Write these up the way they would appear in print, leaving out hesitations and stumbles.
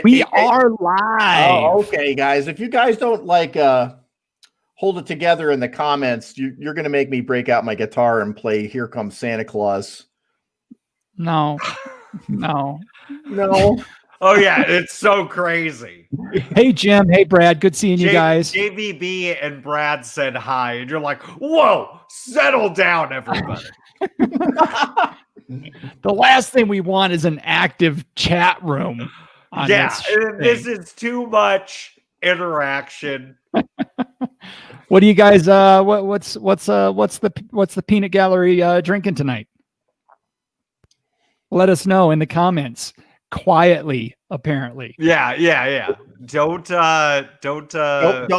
We are live. Oh, okay, guys. If you guys don't like hold it together in the comments, you're going to make me break out my guitar and play "Here Comes Santa Claus." No. Oh yeah, it's so crazy. Hey Jim, hey Brad, good seeing you guys. JVB and Brad said hi, and you're like, "Whoa, settle down, everybody." The last thing we want is an active chat room. This is too much interaction. What do you guys? What's the peanut gallery drinking tonight? Let us know in the comments. Quietly, apparently. Yeah. Don't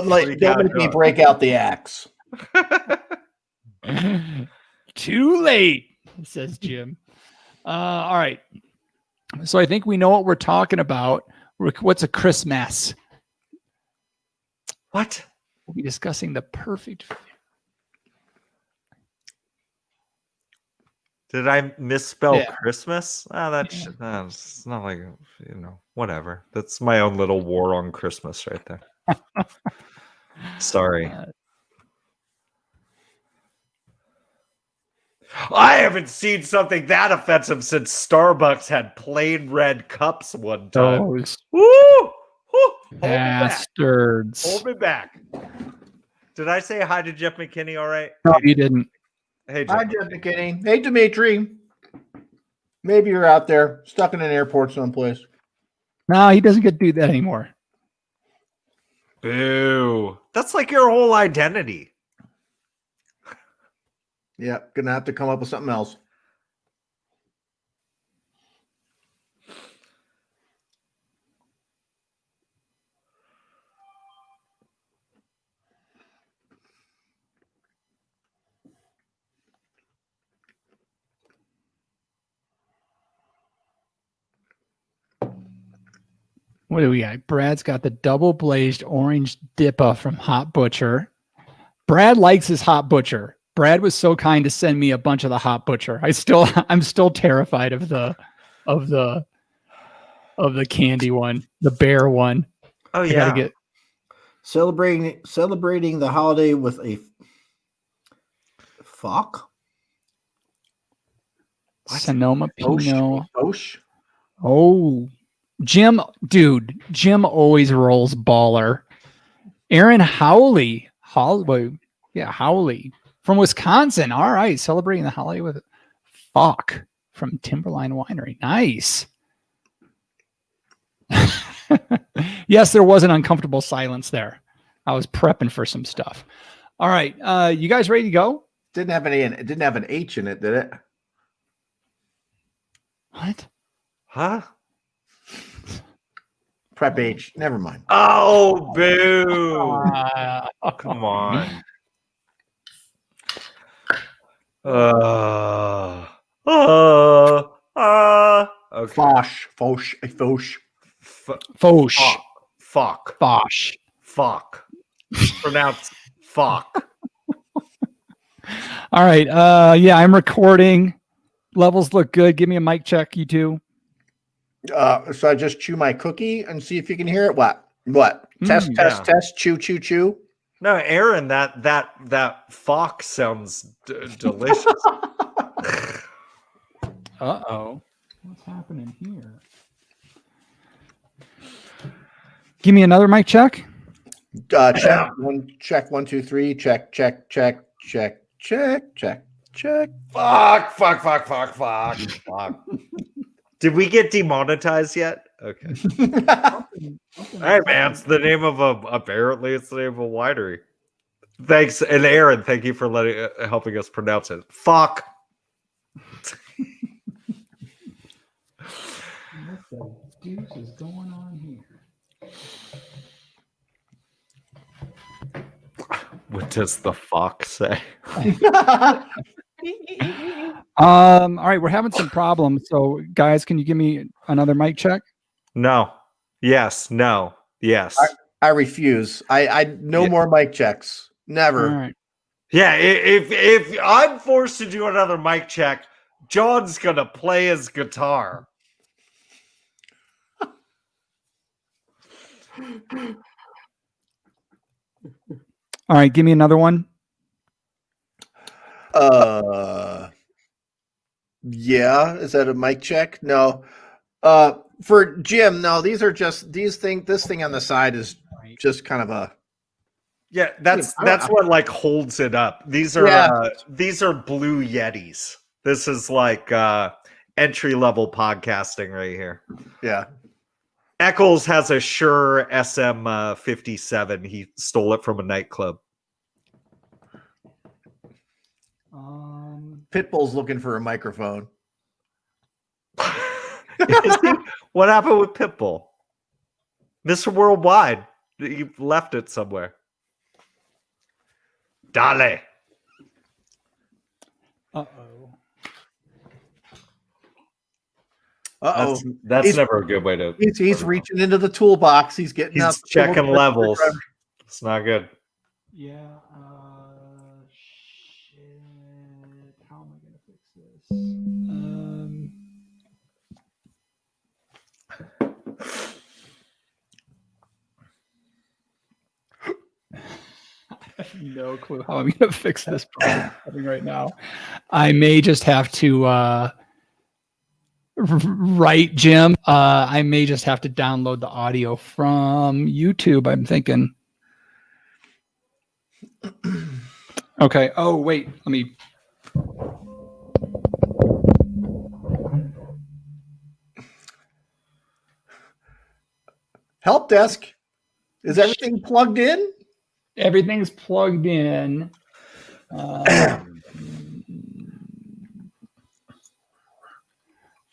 make me break out the axe. Too late, says Jim. All right. So I think we know what we're talking about. What's a Christmas? What? We'll be discussing the perfect. Did I misspell Christmas? That's not like, whatever. That's my own little war on Christmas right there. Sorry. I haven't seen something that offensive since Starbucks had plain red cups one time. Woo! Bastards. Hold me back. Did I say hi to Jeff McKinney all right? No, you didn't. Hey, Hi, Jeff McKinney. Hey, Dimitri. Maybe you're out there, stuck in an airport someplace. No, he doesn't get to do that anymore. Boo. That's like your whole identity. Yeah, gonna have to come up with something else. What do we got? Brad's got the double glazed orange dippa from Hot Butcher. Brad likes his Hot Butcher. Brad was so kind to send me a bunch of the Hot Butcher. I'm still terrified of the candy one, the bear one. Oh yeah. Celebrating the holiday with a fuck. Sonoma Pinot. Osh. Oh, Jim always rolls baller. Aaron Howley from Wisconsin. All right, celebrating the holiday with fuck from Timberline Winery. Nice. Yes, there was an uncomfortable silence there. I was prepping for some stuff. All right, you guys ready to go? It didn't have an H in it, did it? What? Huh? Prep H. Never mind. Oh, boo. Come on. Okay. Fuck. Pronounce fuck. All right. Yeah, I'm recording. Levels look good. Give me a mic check, you two. So I just chew my cookie and see if you can hear it. What? Test, chew, chew, chew. No, Aaron, that fox sounds delicious. Uh-oh. What's happening here? Give me another mic check. Check 1, 2, 3. Check. Fuck. Did we get demonetized yet? Okay. All right, man. It's the name of apparently it's the name of a winery. Thanks, and Aaron, thank you for helping us pronounce it. Fuck. What the deuce is going on here? What does the fox say? All right, we're having some problems. So, guys, can you give me another mic check? No. Yes. No. Yes. I refuse. I no more mic checks. Never. All right. Yeah. If I'm forced to do another mic check, John's gonna play his guitar. All right, give me another one. Yeah, is that a mic check? No. For Jim, no, these are just this thing on the side is just kind of a Yeah, that's what like holds it up. These are Blue Yetis. This is like entry level podcasting right here. Yeah. Eccles has a Shure SM57. He stole it from a nightclub. Pitbull's looking for a microphone. What happened with Pitbull? Mr. Worldwide. You left it somewhere. Dale. Uh-oh. That's never a good way to. He's reaching into the toolbox. He's checking levels. It's not good. Yeah. Shit. How am I gonna fix this? I have no clue how I'm gonna fix this problem right now. I may just have to write Jim. I may just have to download the audio from YouTube, I'm thinking. Okay. Oh, wait. Let me. Help desk. Is everything plugged in? Everything's plugged in. All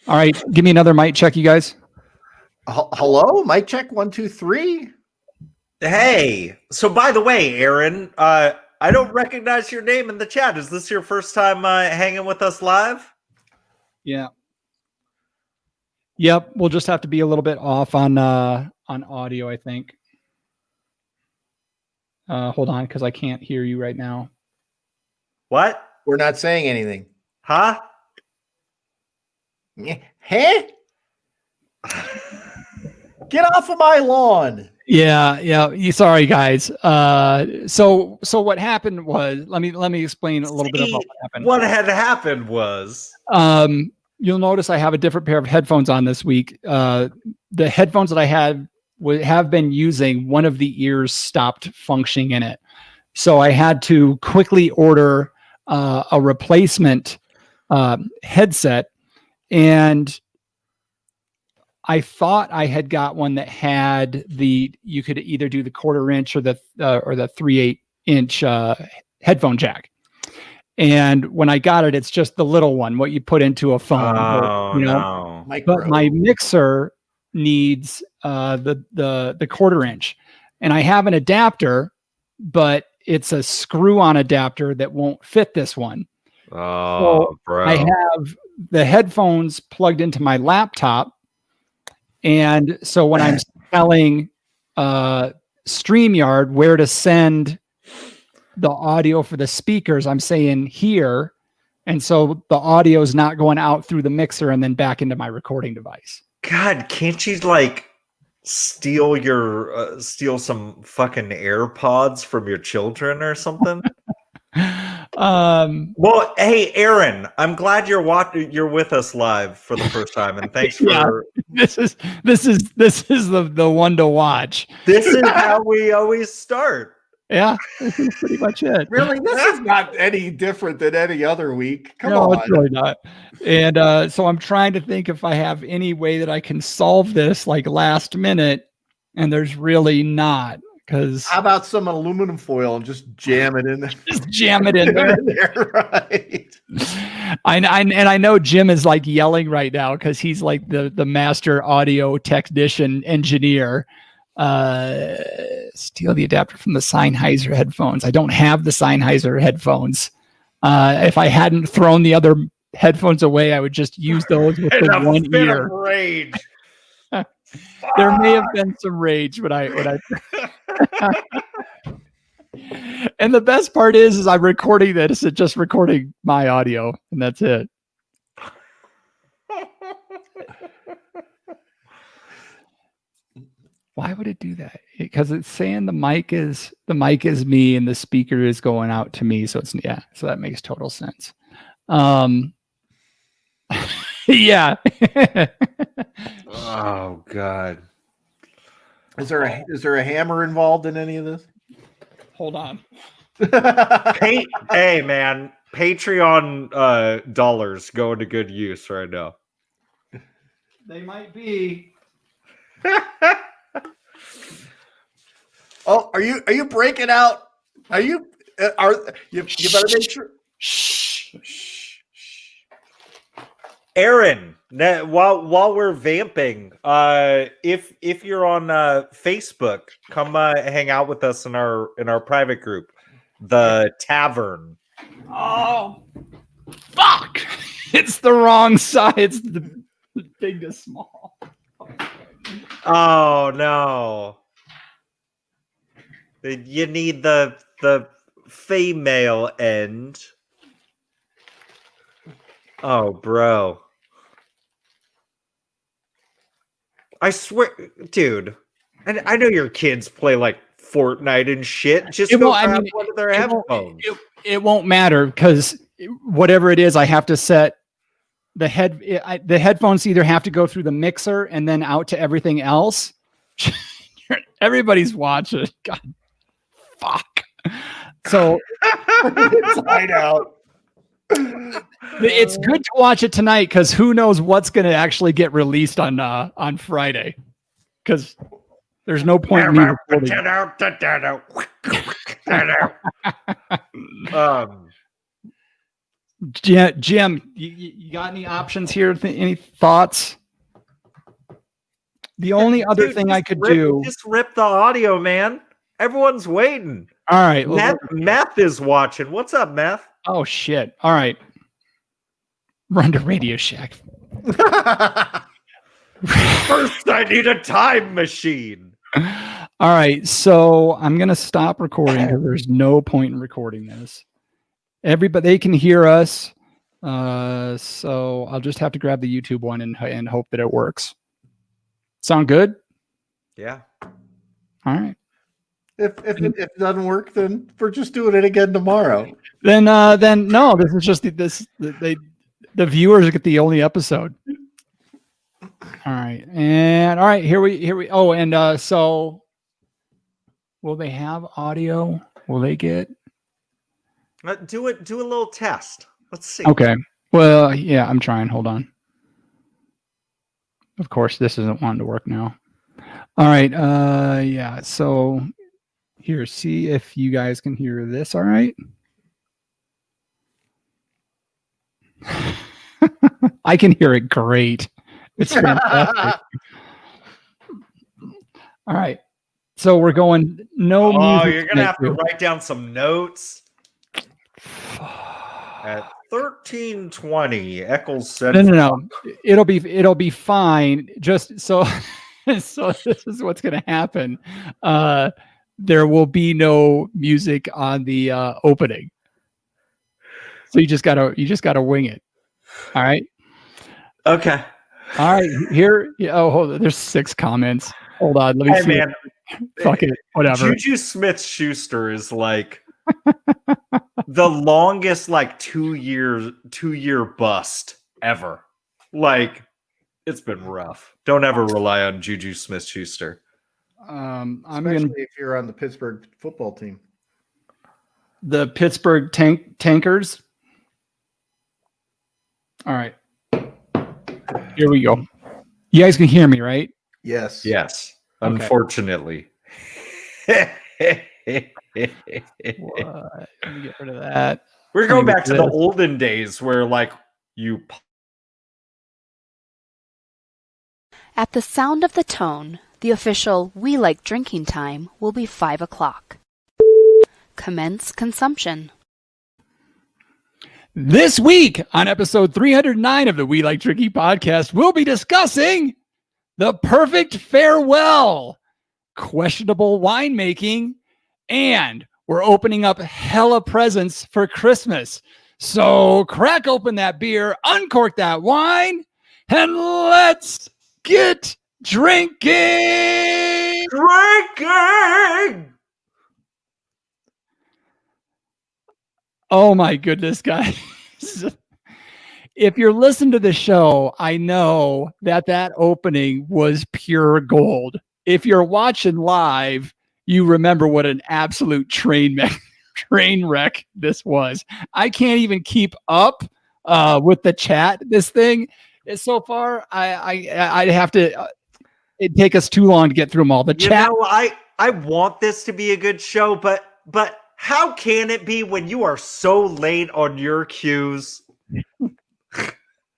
right. Give me another mic check, you guys. Hello? Mic check 1, 2, 3. Hey. So by the way, Aaron, I don't recognize your name in the chat. Is this your first time hanging with us live? Yeah. Yep. We'll just have to be a little bit off on audio, I think. Hold on, because I can't hear you right now. What? We're not saying anything. Huh? Huh? Get off of my lawn. Yeah. Sorry, guys. So what happened was, let me explain a little bit about what happened. What had happened was, you'll notice I have a different pair of headphones on this week. The headphones that I had have been using, one of the ears stopped functioning in it, so I had to quickly order a replacement headset, and I thought I had got one that had you could either do the 1/4 inch or the 3/8 inch headphone jack. And when I got it, it's just the little one, what you put into a phone. Oh, no. Micro. But my mixer needs the 1/4 inch, and I have an adapter, but it's a screw-on adapter that won't fit this one. Oh, bro. I have the headphones plugged into my laptop, and so when I'm telling StreamYard where to send the audio for the speakers, I'm saying here, and so the audio is not going out through the mixer and then back into my recording device. God, can't you like steal some fucking AirPods from your children or something? Well, hey, Aaron, I'm glad you're with us live for the first time, and thanks for. Yeah, this is the one to watch. This is how we always start. Yeah, this is pretty much it. Really, this is not any different than any other week. Come on. It's really not. And so I'm trying to think if I have any way that I can solve this like last minute, and there's really not. Because how about some aluminum foil and just jam it in there? Just jam it in there. Right. I know Jim is like yelling right now because he's like the master audio technician engineer. Steal the adapter from the Sennheiser headphones. I don't have the Sennheiser headphones. If I hadn't thrown the other headphones away, I would just use those with the one ear. Rage. There may have been some rage when I and the best part is I'm recording this. It's just recording my audio, and that's it. Why Why would it do that? Because it's saying the mic is me and the speaker is going out to me. So so that makes total sense. Yeah. Oh God. Is there a hammer involved in any of this? Hold on. Hey man, Patreon dollars going to good use right now. They might be. Oh, are you breaking out? Are you you better make sure. Shh. Aaron, while we're vamping, if you're on Facebook, come hang out with us in our private group, the Tavern. Oh, fuck! It's the wrong side. It's the big to small. Oh no! You need the female end. Oh, bro. I swear, dude. And I know your kids play like Fortnite and shit. Just go grab one of their headphones. It won't matter because whatever it is, I have to set the headphones either have to go through the mixer and then out to everything else. Everybody's watching. God, fuck. So Inside out. It's good to watch it tonight because who knows what's going to actually get released on Friday? Because there's no point in me recording. Jim, you got any options here? Any thoughts? The only other thing I could do, just rip the audio, man. Everyone's waiting. All right, Meth is watching. What's up, Meth? Oh shit! All right, run to Radio Shack. First, I need a time machine. All right, so I'm gonna stop recording because there's no point in recording this. Everybody, they can hear us, so I'll just have to grab the YouTube one and hope that it works. Sound good? Yeah. All right. If it doesn't work, then we're just doing it again tomorrow. Then no, this is just the viewers get the only episode. All right, here we. Oh, and so will they have audio? Will they get? Do a little test. Let's see. Okay. Well, yeah, I'm trying. Hold on. Of course, this isn't wanting to work now. All right. Yeah. So here, see if you guys can hear this. All right. I can hear it great. It's fantastic. All right. So we're going no music. Oh, you're gonna have to write down some notes. At 13:20, Eccles said. No. It'll be fine. Just so this is what's gonna happen. There will be no music on the opening. So you just gotta wing it. All right. Okay. All right. Here. Oh, hold on. There's 6 comments. Hold on. Let me see. Man. Fuck it. Whatever. Juju Smith-Schuster is like the longest like 2 year bust ever. Like it's been rough. Don't ever rely on Juju Smith-Schuster. Especially if you're on the Pittsburgh football team. The Pittsburgh Tankers. All right. Here we go. You guys can hear me, right? Yes. Yes. Okay. Unfortunately. What? Let me get rid of that. We're going back to the olden days where like you. At the sound of the tone, the official "We Like Drinking" time will be 5 o'clock. Commence consumption. This week on episode 309 of the We Like Drinking podcast, we'll be discussing the perfect farewell, questionable winemaking, and we're opening up hella presents for Christmas. So crack open that beer, uncork that wine, and let's get drinking. drinking. Oh my goodness, guys. If you're listening to the show, I know that opening was pure gold. If you're watching live, you remember what an absolute train wreck this was. I can't even keep up with the chat. This thing is so far. I'd have to. It'd take us too long to get through them all. The chat. I want this to be a good show, but how can it be when you are so late on your cues?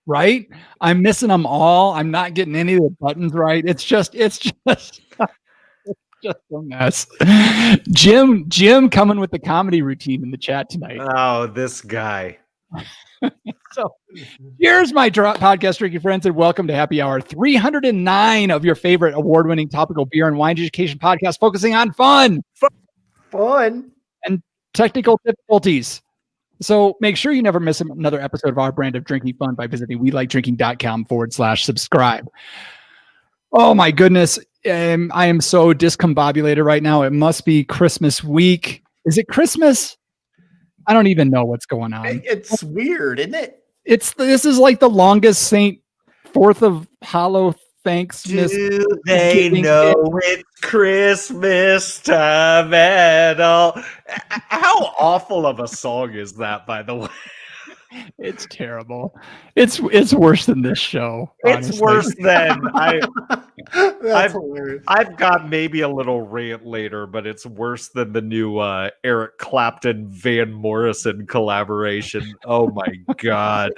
Right? I'm missing them all. I'm not getting any of the buttons right. It's just a mess. Jim coming with the comedy routine in the chat tonight. Oh, this guy. So here's my podcast drinking friends, and welcome to Happy Hour 309 of your favorite award-winning topical beer and wine education podcast focusing on fun and technical difficulties. So make sure you never miss another episode of our brand of drinking fun by visiting welikeDrinking.com/subscribe. Oh my goodness. I am so discombobulated right now. It must be Christmas week. Is it Christmas? I don't even know what's going on. It's weird, isn't it? This is like the longest Saint 4th of Hollow Thanksmas. Do they know it's Christmas time at all? How awful of a song is that, by the way? It's terrible. It's worse than this show. It's honestly. worse than That's hilarious. I've got maybe a little rant later, but it's worse than the new Eric Clapton Van Morrison collaboration. Oh my god.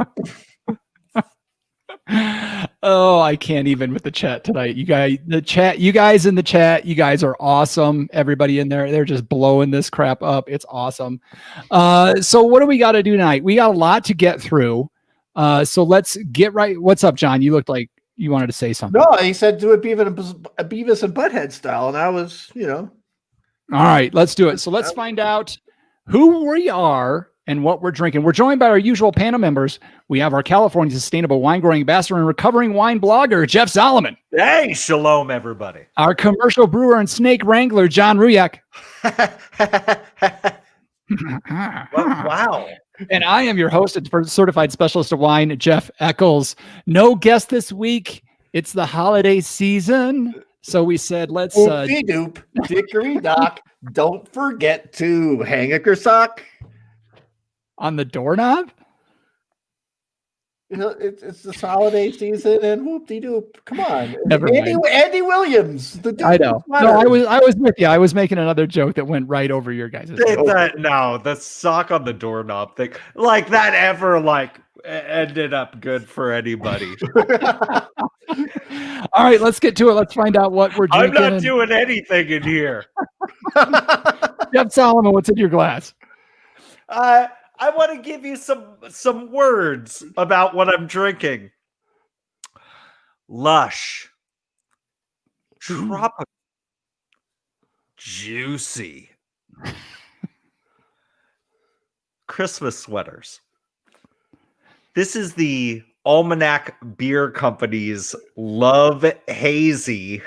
Oh, I can't even with the chat tonight. You guys in the chat, you guys are awesome. Everybody in there, they're just blowing this crap up. It's awesome. So what do we got to do tonight? We got a lot to get through. So let's get right. What's up, John? You looked like you wanted to say something. No, he said do it Beavis and Butthead style, and I was, All right, let's do it. So let's find out who we are and what we're drinking. We're joined by our usual panel members. We have our California Sustainable Wine Growing Ambassador and recovering wine blogger, Jeff Solomon. Hey, shalom, everybody. Our commercial brewer and snake wrangler, John Ruyak. Wow. And I am your host and certified specialist of wine, Jeff Eccles. No guest this week. It's the holiday season. So we said, let's... Doop, dickory dock. Don't forget to hang a kersock. On the doorknob? It's this holiday season, and whoop-de-doop. Come on. Never Andy Williams. I know. No, I was with you. I was making another joke that went right over your guys' head. No, the sock on the doorknob thing. Like that ever ended up good for anybody. All right, let's get to it. Let's find out what we're drinking. I'm not doing anything in here. Jeff Solomon, what's in your glass? I want to give you some words about what I'm drinking. Lush, tropical, juicy, Christmas sweaters. This is the Almanac Beer Company's Love Hazy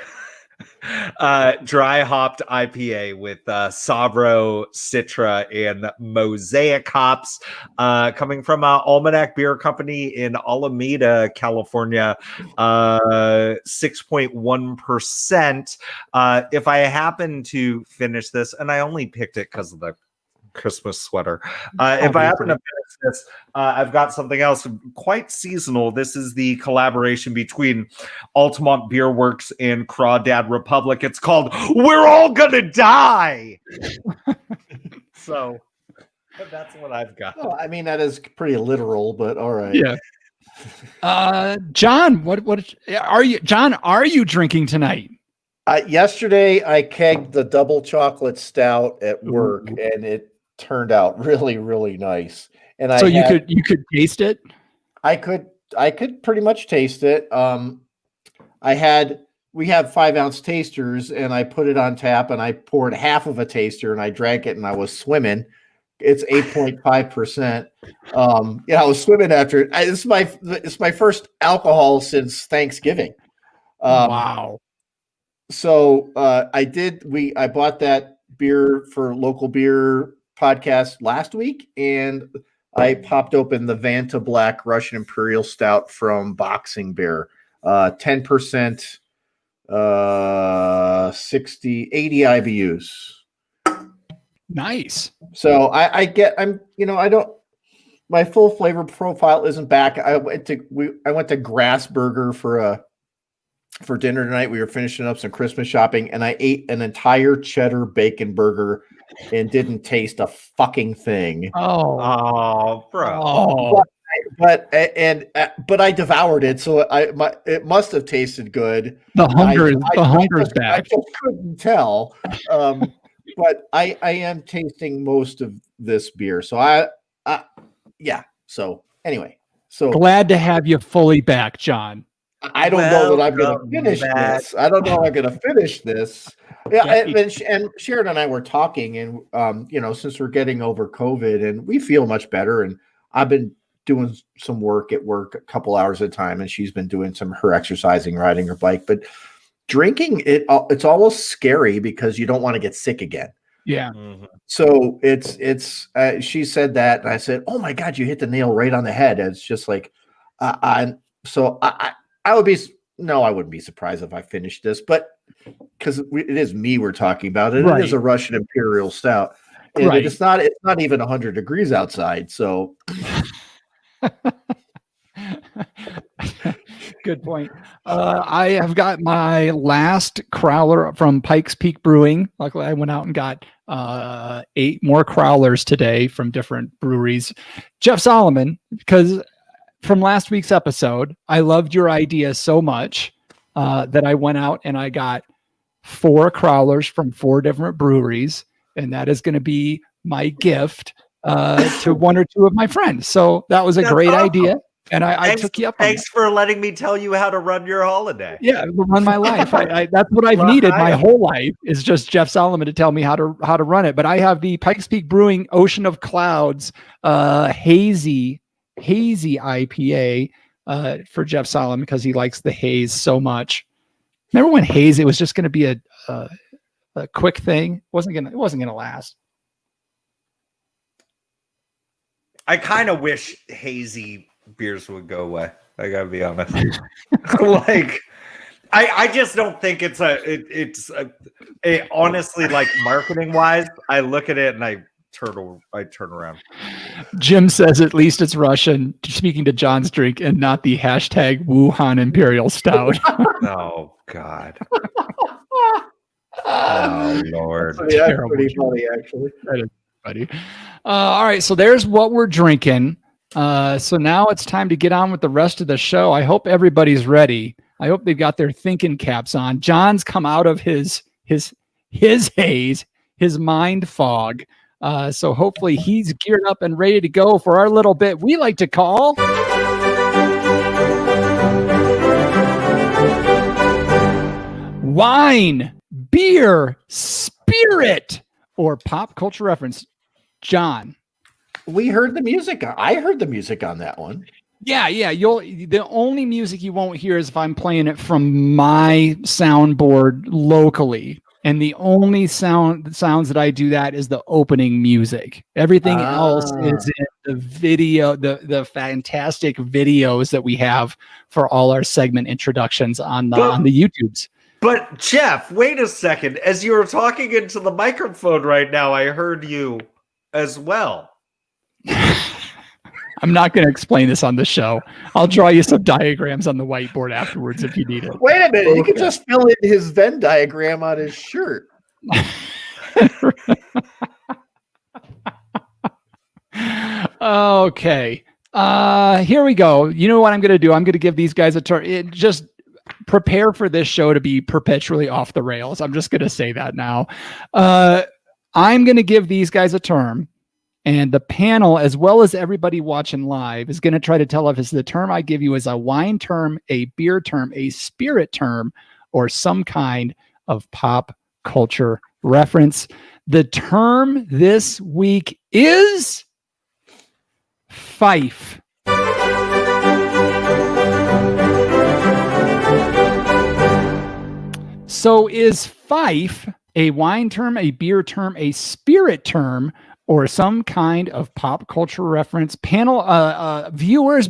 dry hopped IPA with Sabro, Citra, and Mosaic hops, coming from Almanac Beer Company in Alameda, California. 6.1%. If I happen to finish this, and I only picked it because of the Christmas sweater. If I happen to finish this, I've got something else quite seasonal. This is the collaboration between Altamont Beer Works and Crawdad Republic. It's called We're All Gonna Die. So that's what I've got. Well, I mean, that is pretty literal, but all right. Yeah. John, what are you? John, are you drinking tonight? Yesterday, I kegged the double chocolate stout at work, and it turned out really, really nice. And you could taste it. I could pretty much taste it. We have 5-ounce tasters, and I put it on tap, and I poured half of a taster, and I drank it, and I was swimming. It's 8.5%. I was swimming after it. It's my first alcohol since Thanksgiving. Wow. So I bought that beer for Local Beer Podcast last week, and I popped open the Vantablack Russian Imperial Stout from Boxing Bear. 10%, 80 IBUs. Nice. So my full flavor profile isn't back. I went to Grassburger for dinner tonight. We were finishing up some Christmas shopping, and I ate an entire cheddar bacon burger and didn't taste a fucking thing. Oh, bro. Oh. But I devoured it, so it must have tasted good. The hunger is back. I just couldn't tell. But I am tasting most of this beer, so So anyway, glad to have you fully back, John. I don't know that I'm going to finish this. I don't know I'm going to finish this. Yeah, and Sharon and I were talking, and since we're getting over COVID, and we feel much better, and I've been doing some work at work a couple hours at a time, and she's been doing her exercising, riding her bike, but drinking it's almost scary because you don't want to get sick again. Yeah. Mm-hmm. So it's she said that, and I said, "Oh my God, you hit the nail right on the head." It's just like, I wouldn't be surprised if I finished this, but because it is me we're talking about, and It is a Russian Imperial Stout, and it's not even 100 degrees outside. So, good point. I have got my last crowler from Pikes Peak Brewing. Luckily, I went out and got 8 more crowlers today from different breweries. Jeff Solomon, because from last week's episode, I loved your idea so much that I went out and I got 4 crowlers from 4 different breweries, and that is going to be my gift to 1 or 2 of my friends. So that was a great idea. And I took you up on Thanks for letting me tell you how to run your holiday. Yeah, run my life. That's what I've needed my whole life, is just Jeff Solomon to tell me how to run it. But I have the Pikes Peak Brewing Ocean of Clouds hazy IPA for Jeff Solomon because he likes the haze so much. Remember when haze? It was just going to be a quick thing. It wasn't gonna last. I kind of wish hazy beers would go away. I gotta be honest. Like, I just don't think it's honestly, like, marketing wise, I look at it and I turn around. Jim says at least it's Russian, speaking to John's drink, and not the hashtag Wuhan Imperial Stout. Oh God. Oh Lord. That's pretty funny, actually. That is funny. All right, so there's what we're drinking. So now it's time to get on with the rest of the show. I hope everybody's ready. I hope they've got their thinking caps on. John's come out of his haze, his mind fog. So hopefully he's geared up and ready to go for our little bit we like to call Wine, Beer, Spirit, or Pop Culture Reference. John. We heard the music. I heard the music on that one. Yeah. The only music you won't hear is if I'm playing it from my soundboard locally. And the only sounds that I do that is the opening music. Everything else is in the video, the fantastic videos that we have for all our segment introductions on the YouTubes. But Jeff, wait a second. As you were talking into the microphone right now, I heard you as well. I'm not going to explain this on the show. I'll draw you some diagrams on the whiteboard afterwards if you need it. Wait a minute. Okay. You can just fill in his Venn diagram on his shirt. Okay. Here we go. You know what I'm going to do? I'm going to give these guys a turn. Just prepare for this show to be perpetually off the rails. I'm just going to say that now. I'm going to give these guys a term. And the panel, as well as everybody watching live, is going to try to tell if the term I give you is a wine term, a beer term, a spirit term, or some kind of pop culture reference. The term this week is fife. So is fife a wine term, a beer term, a spirit term, or some kind of pop culture reference? Panel viewers,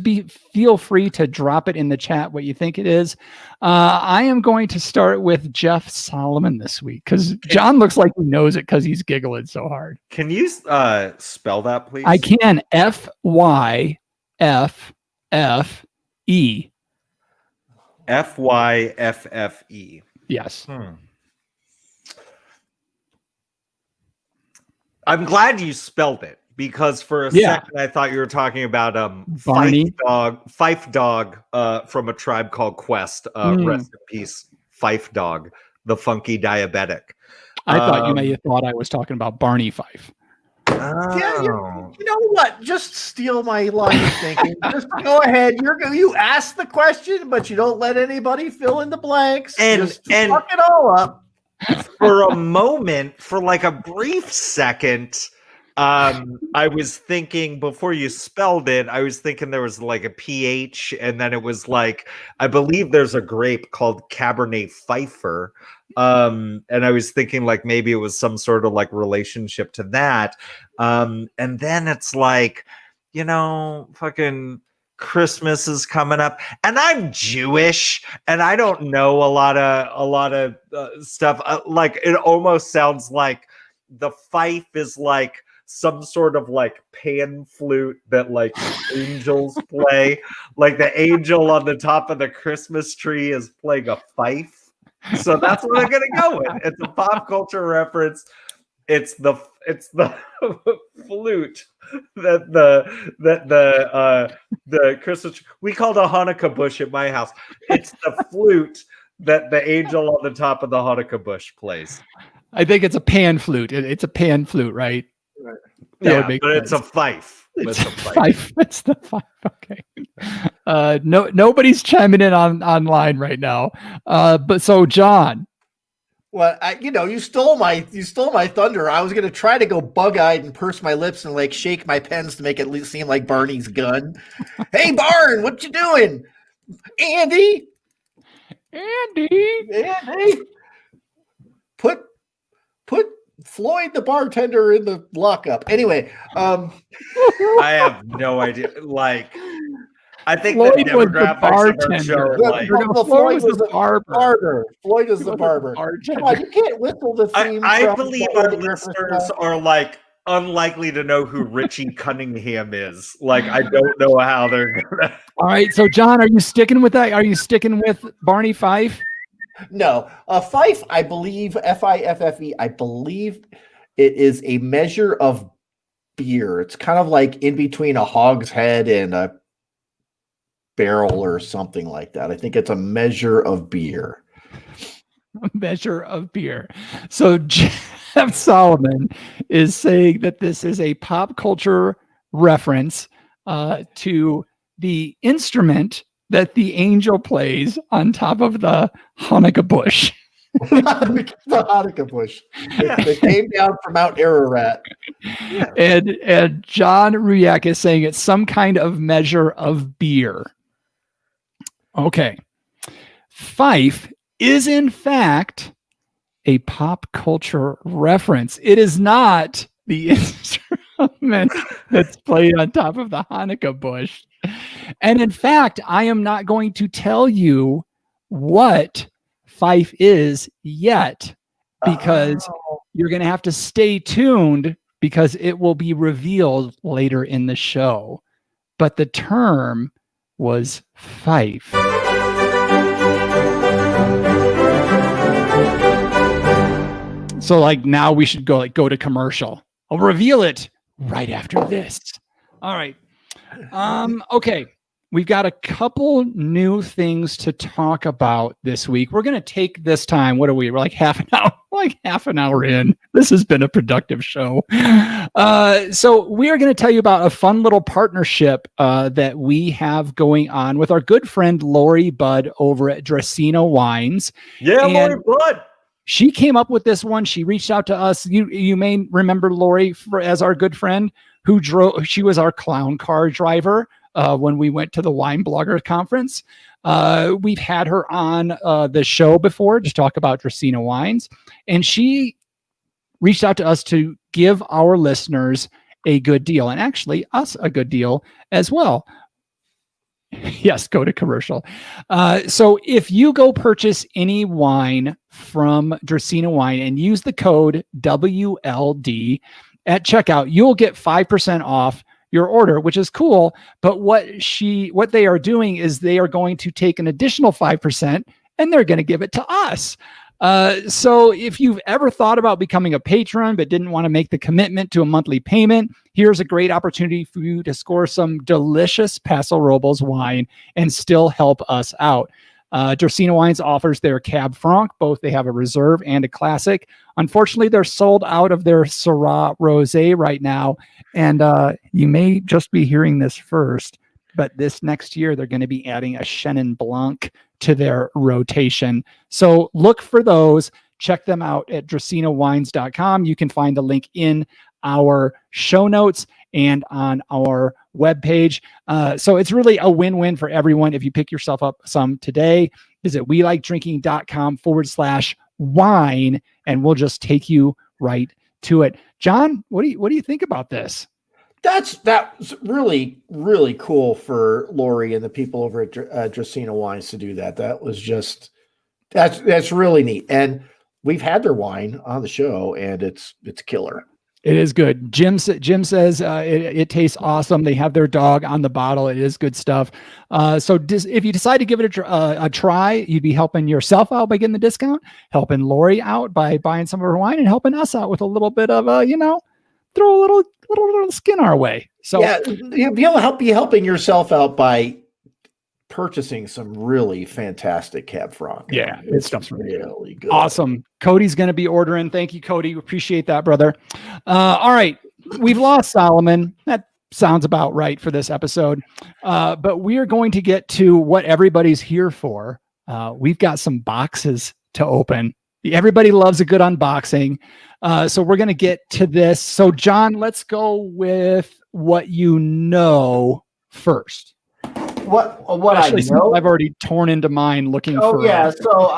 feel free to drop it in the chat what you think it is. I am going to start with Jeff Solomon this week because John looks like he knows it because he's giggling so hard. Can you spell that, please? I can. Fyffe. Fyffe. Yes. I'm glad you spelled it because for a second I thought you were talking about Barney Fife Dog from A Tribe Called Quest. Rest in peace, Fife Dog, the funky diabetic. I thought you may have thought I was talking about Barney Fife. Yeah, you know what? Just steal my line of thinking. Just go ahead. You ask the question, but you don't let anybody fill in the blanks. And fuck it all up. For a moment, for like a brief second, I was thinking before you spelled it, I was thinking there was like a PH, and then it was like, I believe there's a grape called Cabernet Pfeiffer. And I was thinking like maybe it was some sort of like relationship to that. And then it's like, fucking Christmas is coming up, and I'm Jewish, and I don't know a lot of stuff. Like it almost sounds like the fife is like some sort of like pan flute that like angels play. Like the angel on the top of the Christmas tree is playing a fife. So that's what I'm gonna go with. It's a pop culture reference. It's the flute that the Christmas, we called a Hanukkah bush at my house. It's the flute that the angel on the top of the Hanukkah bush plays. I think it's a pan flute. It's a pan flute, right? Yeah, but it's a fife. It's a fife. It's the fife. Okay. Nobody's chiming in online right now. But so John. Well, you stole my thunder. I was gonna try to go bug-eyed and purse my lips and like shake my pens to make it seem like Barney's gun. Hey, Barn, what you doing? Andy. Put Floyd the bartender in the lockup. Anyway, I have no idea. Like, I think Floyd the demographics of our show are like, Floyd was the barber. Floyd is the barber. Come on, you can't whistle the theme. I believe our listeners are like unlikely to know who Richie Cunningham is. Like, I don't know how they're gonna. All right, so John, are you sticking with that? Are you sticking with Barney Fife? No, fife. I believe Fiffe. I believe it is a measure of beer. It's kind of like in between a hogshead and a barrel or something like that. I think it's a measure of beer. A measure of beer. So Jeff Solomon is saying that this is a pop culture reference to the instrument that the angel plays on top of the Hanukkah bush. The Hanukkah bush. It came down from Mount Ararat. Yeah. And John Riak is saying it's some kind of measure of beer. Okay. Fife is in fact a pop culture reference. It is not the instrument that's played on top of the Hanukkah bush. And in fact, I am not going to tell you what fife is yet because you're going to have to stay tuned because it will be revealed later in the show. But the term was fife. So like now we should go to commercial. I'll reveal it right after this. All right. Okay. We've got a couple new things to talk about this week. We're going to take this time. What are we? We're like half an hour in. This has been a productive show. So we are going to tell you about a fun little partnership that we have going on with our good friend Lori Budd over at Dracaena Wines. Yeah, Lori Budd. She came up with this one. She reached out to us. You may remember Lori as our good friend who drove. She was our clown car driver when we went to the Wine Blogger Conference. We've had her on the show before to talk about Dracaena wines, and she reached out to us to give our listeners a good deal, and actually us a good deal as well. Yes, go to commercial. So if you go purchase any wine from Dracaena Wine and use the code WLD at checkout, you'll get 5% off your order, which is cool. But what they are doing is they are going to take an additional 5% and they're going to give it to us. So if you've ever thought about becoming a patron but didn't want to make the commitment to a monthly payment, here's a great opportunity for you to score some delicious Paso Robles wine and still help us out. Dracaena Wines offers their Cab Franc. Both they have a reserve and a classic. Unfortunately, they're sold out of their Syrah Rosé right now. And you may just be hearing this first, but this next year, they're going to be adding a Chenin Blanc to their rotation. So look for those. Check them out at dracaenawines.com. You can find the link in our show notes and on our webpage. So it's really a win-win for everyone. If you pick yourself up some today, visit welikedrinking.com/wine, and we'll just take you right to it. John, what do you think about this? That's really, really cool for Lori and the people over at Dracaena Wines to do that. That was just, that's really neat. And we've had their wine on the show, and it's killer. It is good. Jim says it tastes awesome. They have their dog on the bottle. It is good stuff. So if you decide to give it a try, you'd be helping yourself out by getting the discount, helping Lori out by buying some of her wine, and helping us out with a little bit of throw a little skin our way. So yeah, you'll be helping yourself out by purchasing some really fantastic Cab Franc. Yeah, it's stuff's really good. Awesome. Cody's going to be ordering. Thank you, Cody. Appreciate that, brother. All right. We've lost Solomon. That sounds about right for this episode. But we are going to get to what everybody's here for. We've got some boxes to open. Everybody loves a good unboxing. So we're going to get to this. So John, let's go with what you know first. What Actually, I know? I've already torn into mine looking for. Oh yeah, so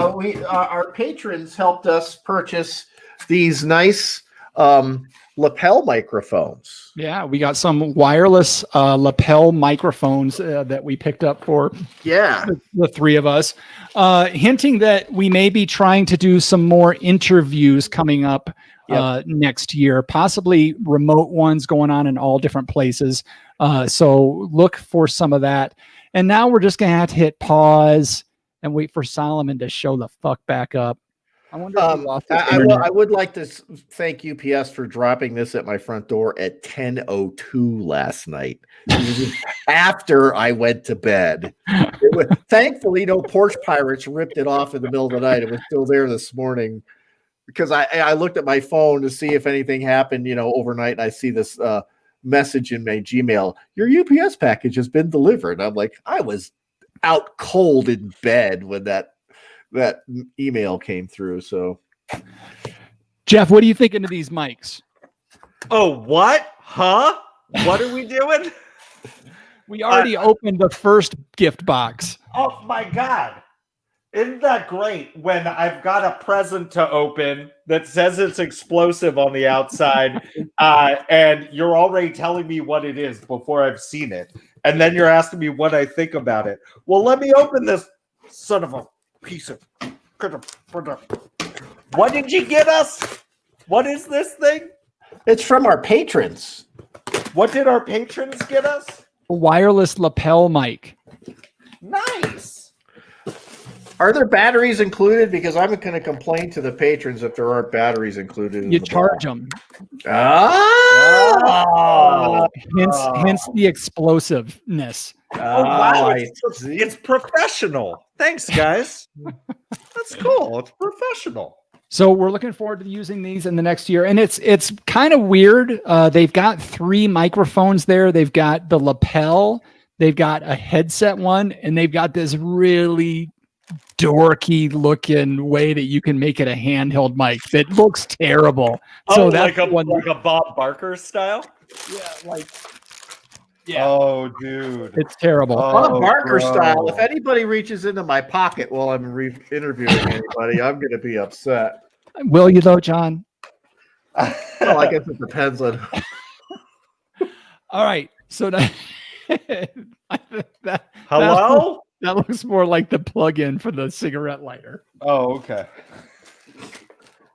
our patrons helped us purchase these nice lapel microphones. Yeah, we got some wireless lapel microphones that we picked up for the three of us, hinting that we may be trying to do some more interviews coming up next year, possibly remote ones going on in all different places. So look for some of that. And now we're just going to have to hit pause and wait for Solomon to show the fuck back up. I wonder if I would like to thank UPS for dropping this at my front door at 10:02 last night, after I went to bed. Thankfully, no porch pirates ripped it off in the middle of the night. It was still there this morning, because I looked at my phone to see if anything happened, overnight, and I see this message in my Gmail: your UPS package has been delivered. I'm like, I was out cold in bed when that email came through. So Jeff, what are you thinking of these mics? Oh, what? Huh? What are we doing? We already opened the first gift box. Oh my God. Isn't that great when I've got a present to open that says it's explosive on the outside, and you're already telling me what it is before I've seen it, and then you're asking me what I think about it. Well, let me open this son of a piece of... What did you get us? What is this thing? It's from our patrons. What did our patrons get us? A wireless lapel mic. Nice. Are there batteries included? Because I'm going to complain to the patrons if there aren't batteries included. You charge them. Oh, hence the explosiveness. Oh, wow. It's professional. Thanks, guys. That's cool. It's professional. So we're looking forward to using these in the next year. And it's kind of weird. They've got 3 microphones there. They've got the lapel. They've got a headset one. And they've got this really dorky looking way that you can make it a handheld mic that looks terrible. So that's like a Bob Barker style? Yeah. Oh, dude. It's terrible. Barker style. If anybody reaches into my pocket while I'm interviewing anybody, I'm going to be upset. Will you though, John? Well, I guess it depends on. All right. So that, Hello? That looks more like the plug-in for the cigarette lighter. Oh, okay.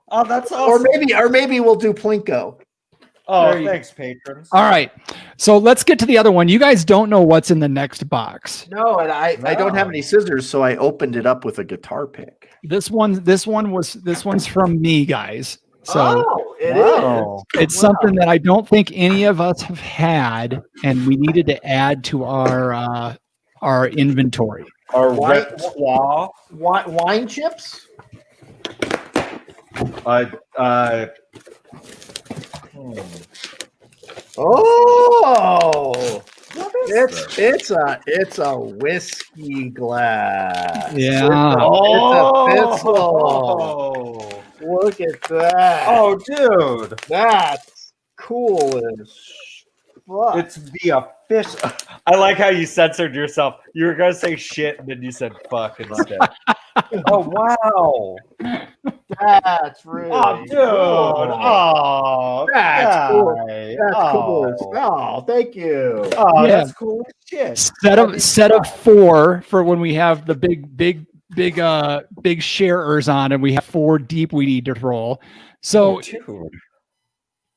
Oh, that's awesome. Or maybe we'll do Plinko. Oh, thanks, patrons. All right. So let's get to the other one. You guys don't know what's in the next box. No, and I don't have any scissors, so I opened it up with a guitar pick. This one's from me, guys. So it is. It's something that I don't think any of us have had, and we needed to add to our inventory. Our repertoire. Wine chips? Oh, it's a whiskey glass. Yeah. It's a Bissell. Look at that. Oh, dude, that's cool as fuck. It's the official. I like how you censored yourself. You were gonna say shit, and then you said fuck instead. Oh wow. That's really dude. cool. Oh, That's cool. guy. That's cool. Oh, thank you. Oh, Yeah. that's cool as shit. Set of 4 for when we have the big sharers on, and we have 4 deep we need to roll. So, dude,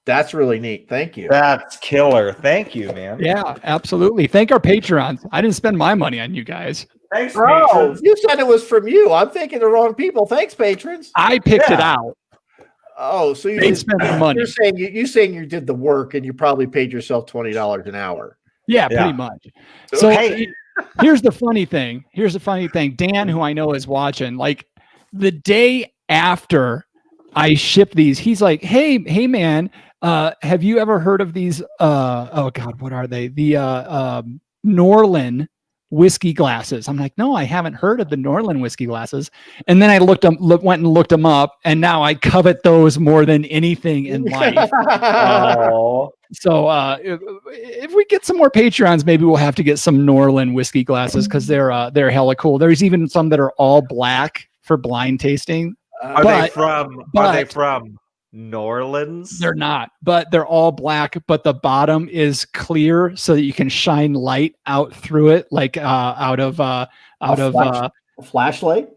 that's really neat. Thank you. that's killer. Thank you, man. yeah, absolutely. Thank our patrons. I didn't spend my money on you guys. Thanks, Oh, patrons. you said it was from you. I'm thinking the wrong people. Thanks, patrons. I picked it out. Oh, so They spent the money. You're saying you did the work and you probably paid yourself $20 an hour. Yeah, pretty much. So Hey. here's the funny thing. Dan, who I know is watching, like the day after I ship these, he's like, hey man, have you ever heard of these? Oh God, what are they? The Norland whiskey glasses. I'm like, no, I haven't heard of the Norland whiskey glasses. And then I went and looked them up, and now I covet those more than anything in life. So if we get some more Patreons, maybe we'll have to get some Norland whiskey glasses because they're hella cool. There's even some that are all black for blind tasting. Are they from New Orleans? They're not, but they're all black, but the bottom is clear so that you can shine light out through it, like out of a flashlight.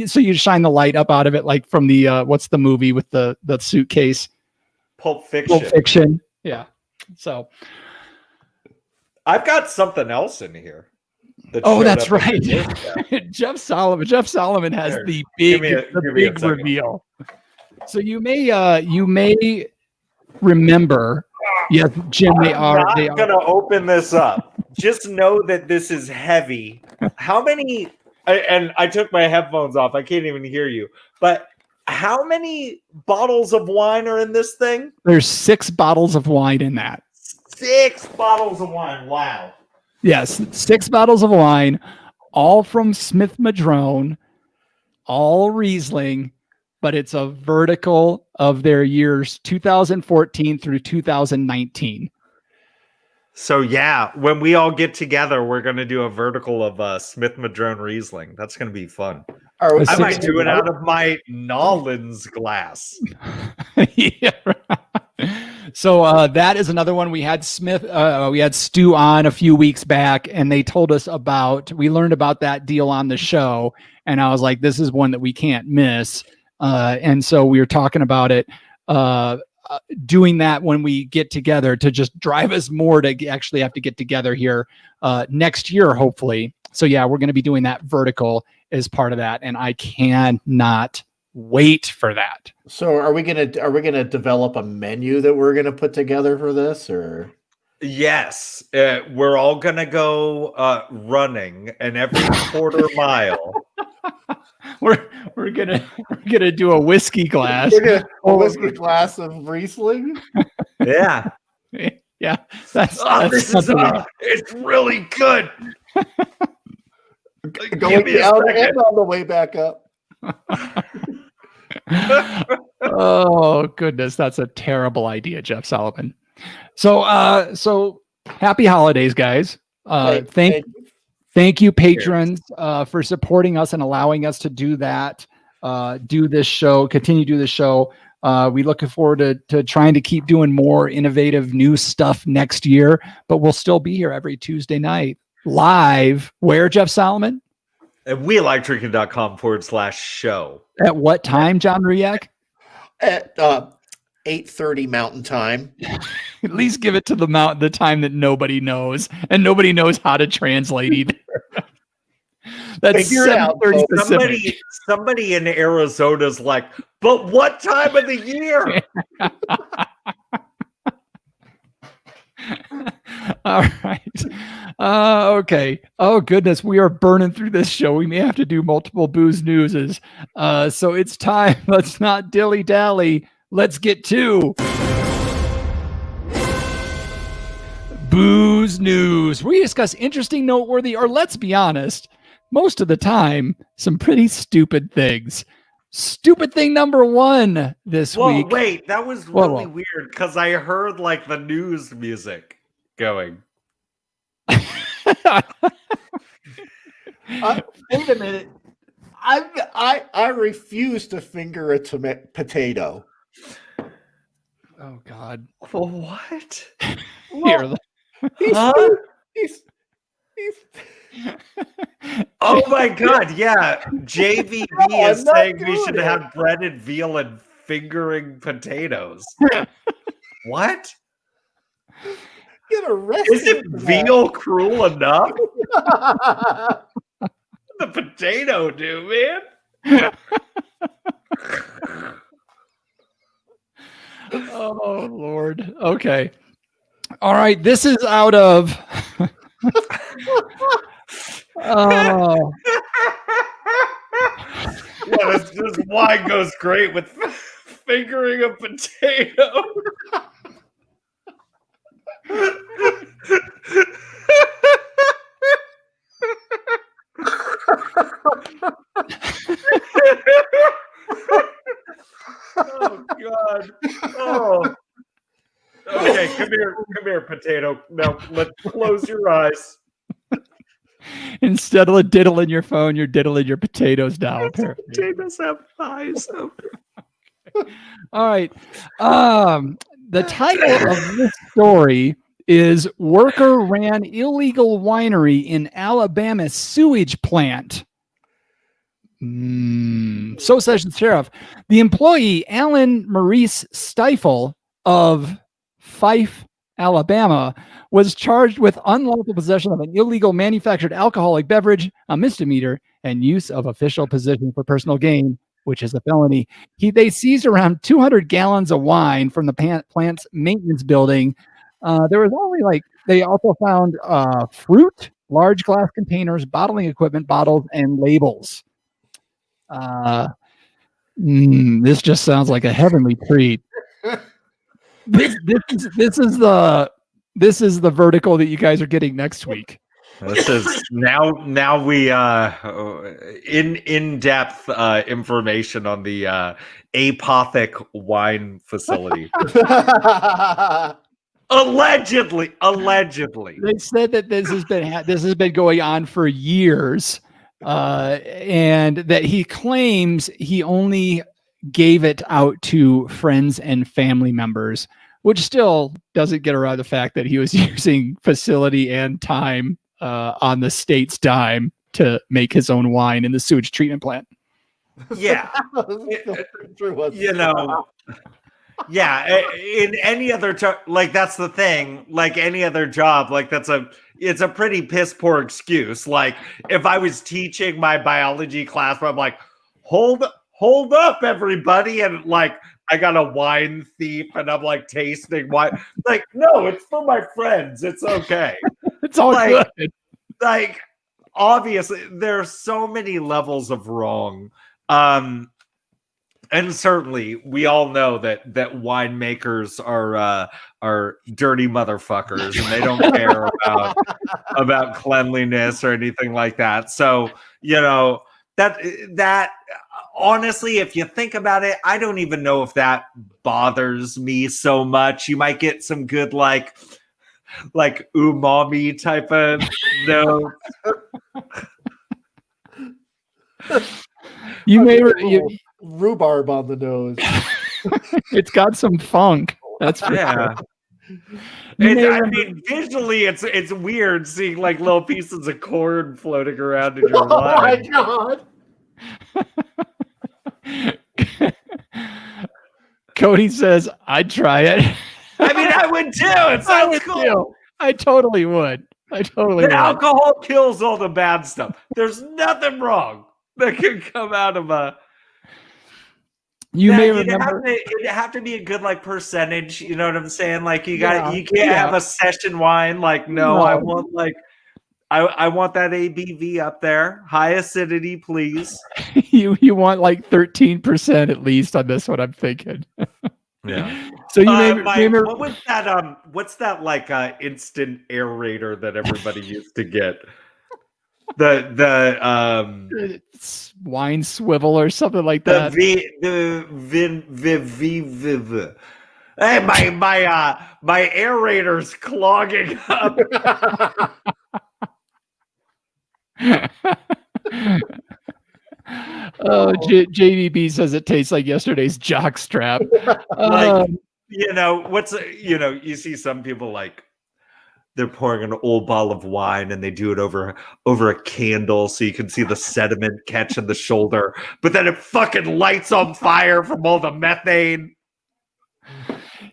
So you shine the light up out of it, like from the what's the movie with the suitcase? Pulp Fiction. Pulp Fiction. Yeah. So I've got something else in here. Oh, that's right. Jeff Solomon has the big reveal. So you may remember. Yes, Jim, they are. I'm gonna open this up. Just know that this is heavy. How many? And I took my headphones off. I can't even hear you. But how many bottles of wine are in this thing? There's 6 bottles of wine in that. 6 bottles of wine. Wow. Yes, 6 bottles of wine, all from Smith Madrone, all Riesling, but it's a vertical of their years 2014 through 2019. So yeah, when we all get together, we're going to do a vertical of Smith Madrone Riesling. That's going to be fun. I might do it out of my Nolans glass. Yeah. So that is another one. We had we had Stu on a few weeks back, and they told us we learned about that deal on the show, and I was like, this is one that we can't miss. And so we were talking about it, doing that when we get together to just drive us more to actually have to get together here next year, hopefully. So yeah, we're going to be doing that vertical as part of that, and I cannot wait for that. So are we gonna develop a menu that we're gonna put together for this, or? Yes, we're all gonna go running, and every quarter mile. We're gonna do a whiskey glass. A whiskey glass of Riesling. Yeah, yeah. It's really good. Going down and on the way back up. Oh goodness, that's a terrible idea, Jeff Solomon. So Happy holidays, guys. Thank you, patrons, for supporting us and allowing us to do that, continue to do this show. We looking forward to trying to keep doing more innovative new stuff next year, but we'll still be here every Tuesday night live. Where, Jeff Solomon? At welikerdrinking.com/show. At what time, John Ruyak? At 8:30 Mountain Time. At least give it to the time that nobody knows, and nobody knows how to translate either. That's 7:30 Pacific. Somebody in Arizona's like, but what time of the year? All right. Okay. Oh, goodness. We are burning through this show. We may have to do multiple booze newses. So it's time. Let's not dilly-dally. Let's get to booze news. We discuss interesting, noteworthy, or let's be honest, most of the time, some pretty stupid things. Stupid thing number one this week. Wait, that was really weird because I heard like the news music going. Wait a minute. I refuse to finger a potato. Oh God! What? Here, He's oh my God! Yeah, JVB is saying we should have breaded veal and fingering potatoes. What? Get arrested. Isn't veal cruel enough? The potato do, man. Oh Lord. Okay. All right. This is out of. Oh. Yeah, this wine goes great with fingering a potato. Oh God. Oh. Okay, come here, potato. Now let's close your eyes. Instead of diddling your phone, you're diddling your potatoes now. Apparently. Potatoes have eyes. All right. The title of this story is "Worker Ran Illegal Winery in Alabama Sewage Plant." So says the sheriff. The employee, Alan Maurice Stifle of Fife, Alabama, was charged with unlawful possession of an illegal manufactured alcoholic beverage, a misdemeanor, and use of official position for personal gain, which is a felony. They seized around 200 gallons of wine from the plant's maintenance building. There was only they also found fruit, large glass containers, bottling equipment, bottles, and labels. This just sounds like a heavenly treat. This is the vertical that you guys are getting next week. This is now we in-depth information on the Apothic wine facility. Allegedly. They said that this has been going on for years, and that he claims he only gave it out to friends and family members, which still doesn't get around the fact that he was using facility and time on the state's dime to make his own wine in the sewage treatment plant. Yeah. Yeah, in any other that's the thing, like any other job, it's a pretty piss poor excuse. Like if I was teaching my biology class, I'm like, hold up everybody, and I got a wine thief and I'm tasting wine. No, it's for my friends. It's okay. It's all good. Obviously there's so many levels of wrong. And certainly we all know that winemakers are dirty motherfuckers and they don't care about cleanliness or anything like that. So, that honestly, if you think about it, I don't even know if that bothers me so much. You might get some good like umami type of notes. You may rhubarb on the nose. It's got some funk. That's for sure. I mean, visually, it's weird seeing like little pieces of corn floating around in your wine. Oh my god! Cody says, "I'd try it." I mean, I would too. It sounds cool. Too. I totally would. The alcohol kills all the bad stuff. There's nothing wrong that can come out of a. You may remember it'd have to be a good like percentage. You know what I'm saying? Like you can't have a session wine. Like no. I want like I want that ABV up there, high acidity, please. you want like 13% at least on this one. I'm thinking. Yeah. So you remember what was that? What's that like instant aerator that everybody used to get? It's wine swivel or something like that. Hey, my aerator's clogging up. JVB says it tastes like yesterday's jockstrap. You see some people like they're pouring an old bottle of wine and they do it over a candle so you can see the sediment catch in the shoulder, but then it fucking lights on fire from all the methane.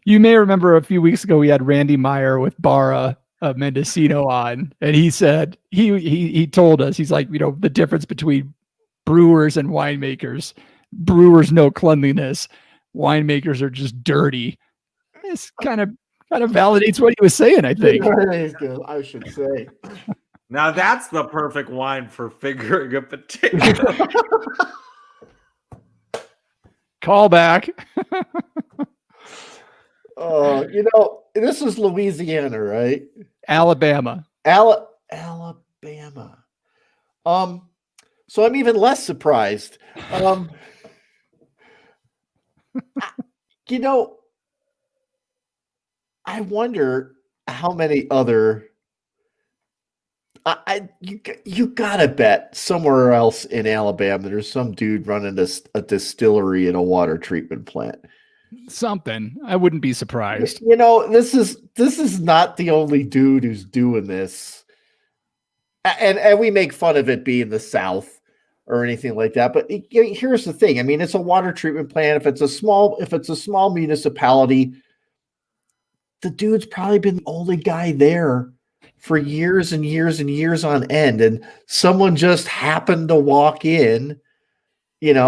You may remember a few weeks ago we had Randy Meyer with Barra Mendocino on, and he said he told us, he's like, the difference between brewers and winemakers. Brewers know cleanliness. Winemakers are just dirty. This kind of validates what he was saying, I think. I should say. Now that's the perfect wine for fingering a potato. Call back. This is Louisiana, right? Alabama. Alabama. So I'm even less surprised. I wonder how many other. You gotta bet somewhere else in Alabama there's some dude running a distillery and a water treatment plant. Something. I wouldn't be surprised. This is not the only dude who's doing this, and we make fun of it being the South or anything like that. But here's the thing. I mean, it's a water treatment plant. If it's a small municipality, the dude's probably been the only guy there for years and years and years on end, and someone just happened to walk in, It's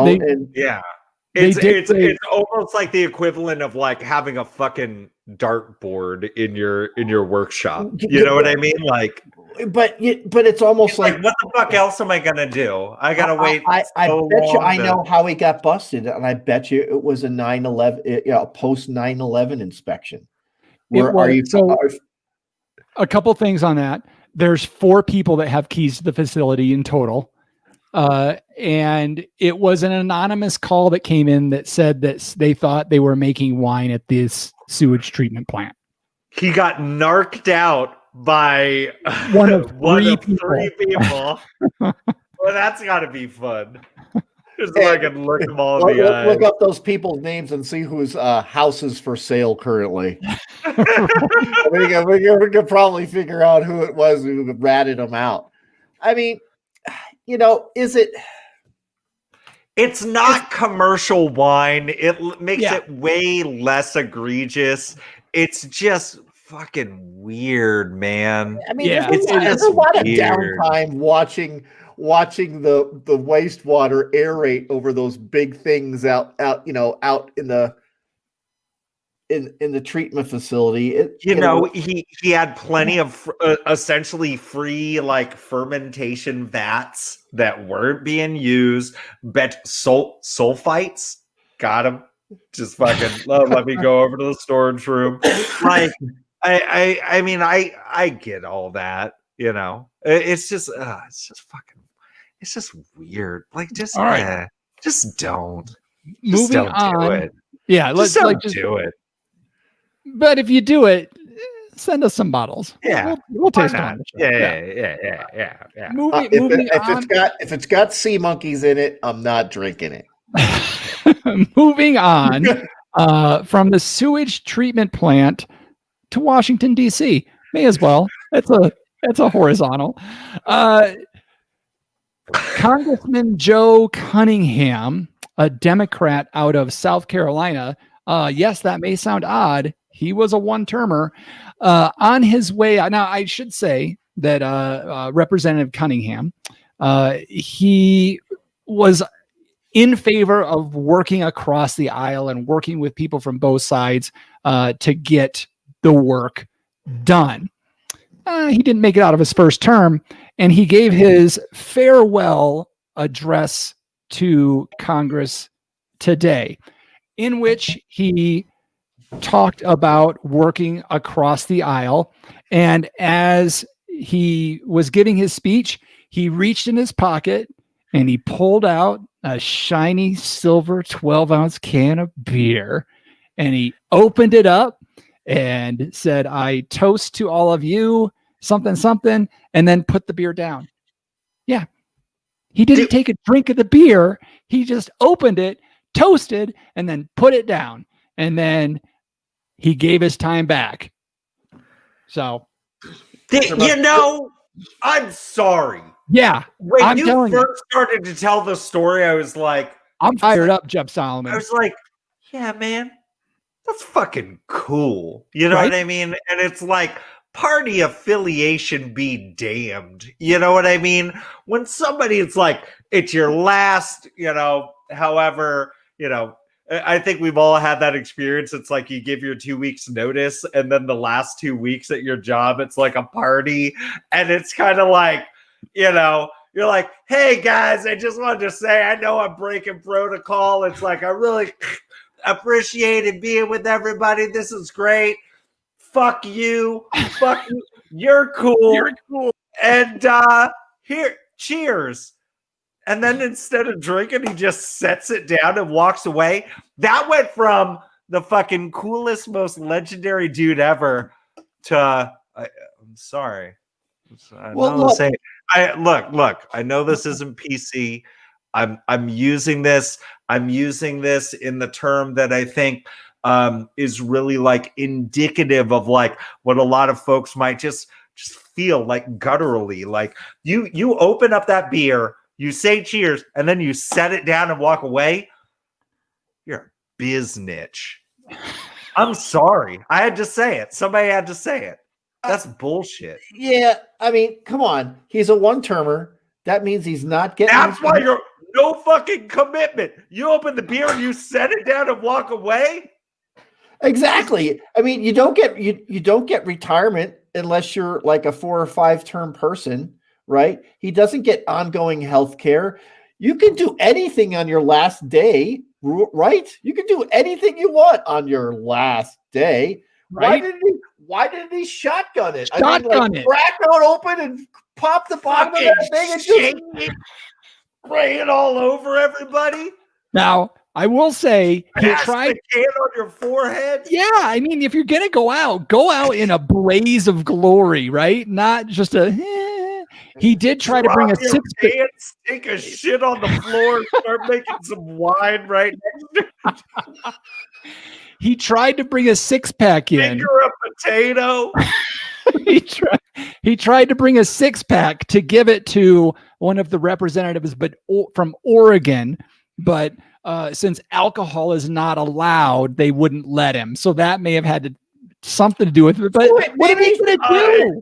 almost like the equivalent of like having a fucking dartboard in your workshop. You know what I mean? Like, but it's almost like what the fuck else am I gonna do? I gotta wait. I bet you I know how he got busted, and I bet you it was a 9/11, a post 9/11 inspection. A couple things on that. There's 4 people that have keys to the facility in total. And it was an anonymous call that came in that said that they thought they were making wine at this sewage treatment plant. He got narked out by one of 3 people. Well, that's got to be fun. Just so I can look them all in the eye. Look up those people's names and see whose house is for sale currently. we can probably figure out who it was who ratted them out. I mean, is it? It's not commercial wine. It makes it way less egregious. It's just fucking weird, man. I mean, there's a lot of downtime watching the wastewater aerate over those big things out in the treatment facility. He had plenty of essentially free like fermentation vats that weren't being used. Bet sulfites got him. Just fucking let me go over to the storage room. Like I mean I get all that. It's just weird. Like just don't. Moving on. Do it. Yeah, let's just do it. But if you do it, send us some bottles. Yeah, we'll taste them on the show. Yeah. Moving on. If it's got sea monkeys in it, I'm not drinking it. Moving on from the sewage treatment plant to Washington D.C. May as well. That's a horizontal. Congressman Joe Cunningham, a Democrat out of South Carolina. Yes, that may sound odd. He was a one-termer on his way. Now, I should say that Representative Cunningham, he was in favor of working across the aisle and working with people from both sides to get the work done. He didn't make it out of his first term, and he gave his farewell address to Congress today, in which he talked about working across the aisle. And as he was giving his speech, he reached in his pocket and he pulled out a shiny silver 12-ounce can of beer, and he opened it up and said, "I toast to all of you, something, something," and then put the beer down. Yeah. He didn't take a drink of the beer. He just opened it, toasted, and then put it down. And then he gave his time back. So, I'm sorry. Yeah. When you first started to tell the story, I was like, I'm fired up, Jeff Solomon. I was like, yeah, man, that's fucking cool. You know what I mean? And it's like, party affiliation be damned. You know what I mean? When somebody, it's like, it's your last, however, I think we've all had that experience. It's like you give your 2 weeks notice, and then the last 2 weeks at your job, it's like a party. And it's kind of like, you're like, hey guys, I just wanted to say, I know I'm breaking protocol. It's like, I really appreciated being with everybody. This is great. Fuck you. Fuck you. You're cool. You're cool. And here, cheers. And then instead of drinking, he just sets it down and walks away. That went from the fucking coolest, most legendary dude ever to, I'm sorry. Look, I know this isn't PC. I'm using this in the term that I think is really like indicative of like what a lot of folks might just feel like gutturally. Like you open up that beer, you say cheers, and then you set it down and walk away. You're a biznitch. I'm sorry. I had to say it. Somebody had to say it. That's bullshit. Yeah, I mean, come on. He's a one-termer. That means he's not getting. That's why you're no fucking commitment. You open the beer, you set it down and walk away. Exactly. I mean, you don't get retirement unless you're like a 4 or 5 term person, right? He doesn't get ongoing health care. You can do anything on your last day, right? You can do anything you want on your last day. Right? Why didn't he shotgun it? Shotgun it. Crack it open and pop the bottom of that thing and just spray it all over everybody. Now, I will say he tried the can on your forehead. Yeah, I mean, if you're gonna go out in a blaze of glory, right? Not just a. He did try to bring a 6-pack. Take a shit on the floor, start making some wine right next to. He tried to bring a 6-pack in. Finger a potato. He tried to bring a 6-pack to give it to one of the representatives, but from Oregon. But since alcohol is not allowed, they wouldn't let him. So that may have had something to do with it. But what are they going to do?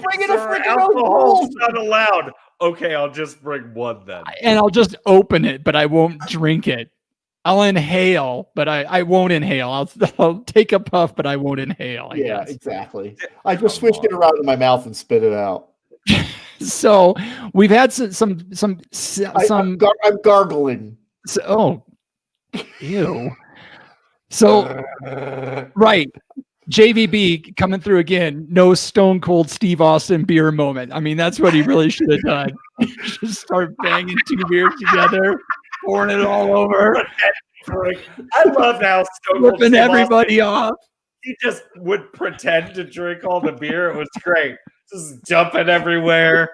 Bring it a freaking alcohol. Not allowed. Okay, I'll just bring one then. And I'll just open it, but I won't drink it. I'll inhale, but I won't inhale. I'll take a puff, but I won't inhale. I guess. Exactly. I just swished it around in my mouth and spit it out. So we've had some. I'm gargling. Ew. So right, JVB coming through again. No Stone Cold Steve Austin beer moment. I mean, that's what he really should have done. Just start banging 2 beers together. Pouring it all over. I love how Stone Cold flipping everybody off. he just would pretend to drink all the beer. It was great. Just jumping everywhere.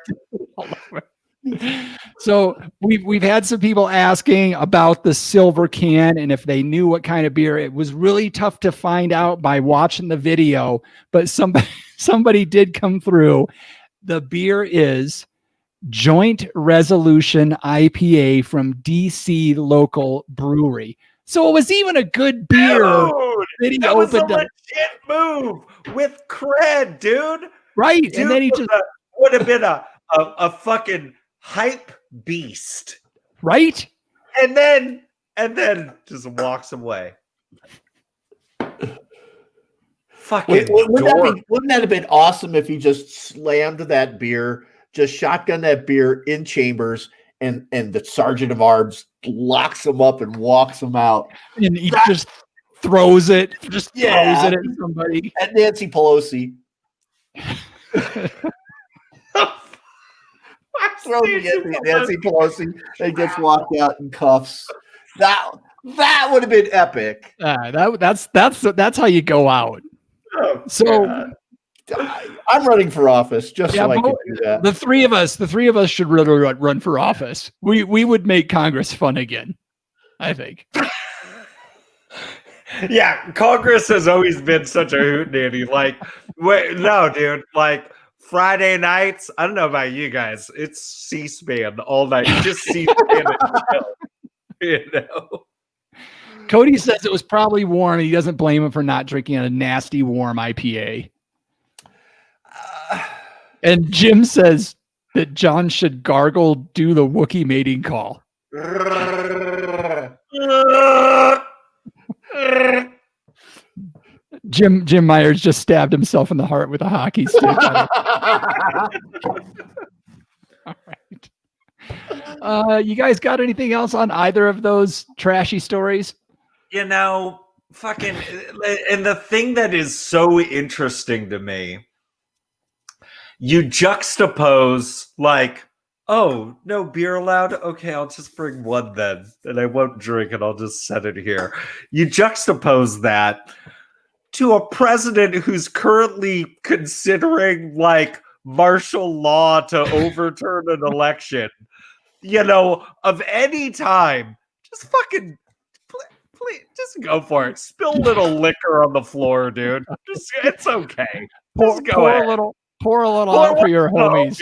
So we've had some people asking about the silver can and if they knew what kind of beer. It was really tough to find out by watching the video, but somebody did come through. The beer is Joint Resolution IPA from DC local brewery. So it was even a good beer. Dude, that was a legit move with cred, dude. Right. Dude, and then he just would have been a fucking hype beast. Right. And then just walks away. Fucking wouldn't that have been awesome if he just slammed that beer, just shotgun that beer in chambers, and the sergeant of arms locks him up and walks him out, and he just throws it at somebody. At Nancy Pelosi. Nancy Pelosi, and gets walked out in cuffs. That would have been epic. That's how you go out. Oh, so God. I'm running for office just so I can do that. The three of us should really run for office. We would make Congress fun again, I think. Yeah, Congress has always been such a hootenanny. Like, no, dude. Like Friday nights, I don't know about you guys. It's C-SPAN all night. Just C-SPAN you know. Cody says it was probably warm. He doesn't blame him for not drinking a nasty warm IPA. And Jim says that John should gargle, do the Wookiee mating call. Jim Myers just stabbed himself in the heart with a hockey stick. All right. You guys got anything else on either of those trashy stories? You know, fucking, and the thing that is so interesting to me, you juxtapose like, oh, no beer allowed? Okay, I'll just bring one then, and I won't drink it. I'll just set it here. You juxtapose that to a president who's currently considering like martial law to overturn an election, you know, of any time. Just fucking, please, just go for it. Spill a little liquor on the floor, dude. It's okay. Just go ahead. Pour a little out for your homies.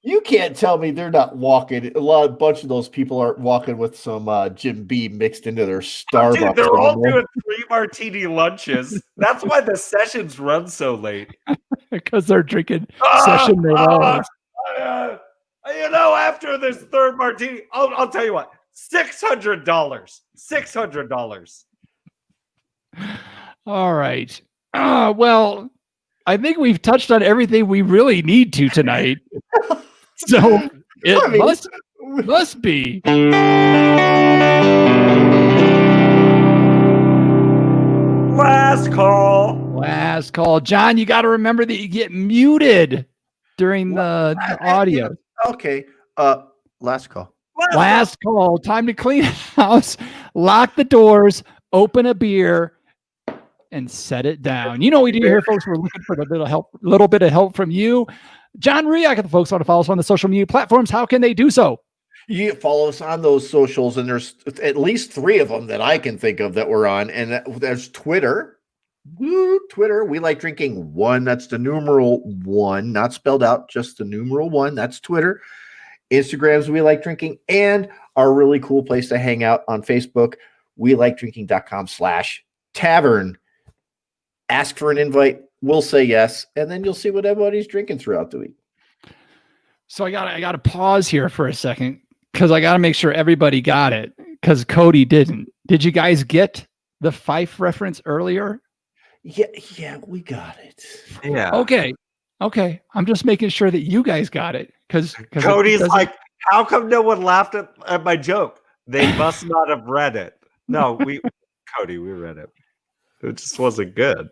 You can't tell me they're not walking. A bunch of those people aren't walking with some Jim Beam mixed into their Starbucks. Dude, they're all doing 3 martini lunches. That's why the sessions run so late. Because they're drinking session made you know, after this 3rd martini, I'll tell you what, $600. $600. All right. Well, I think we've touched on everything we really need to tonight. So it must be. Last call. Last call. John, you got to remember that you get muted during the audio. Okay. Last call. Last call. Time to clean house, lock the doors, open a beer, and set it down. You know what we do here, folks. We're looking for a little bit of help from you. John Riak, the folks want to follow us on the social media platforms. How can they do so? You follow us on those socials, and there's at least 3 of them that I can think of that we're on. And there's Twitter. Twitter. We like drinking 1. That's the numeral 1, not spelled out, just the numeral 1. That's Twitter. Instagrams, We Like Drinking, and our really cool place to hang out on Facebook, welikerdrinking.com/tavern. Ask for an invite. We'll say yes, and then you'll see what everybody's drinking throughout the week. So I got to pause here for a second because I got to make sure everybody got it because Cody didn't. Did you guys get the Fife reference earlier? Yeah, we got it. Yeah. Okay. I'm just making sure that you guys got it because Cody's like, how come no one laughed at my joke? They must not have read it. No, Cody, we read it. It just wasn't good.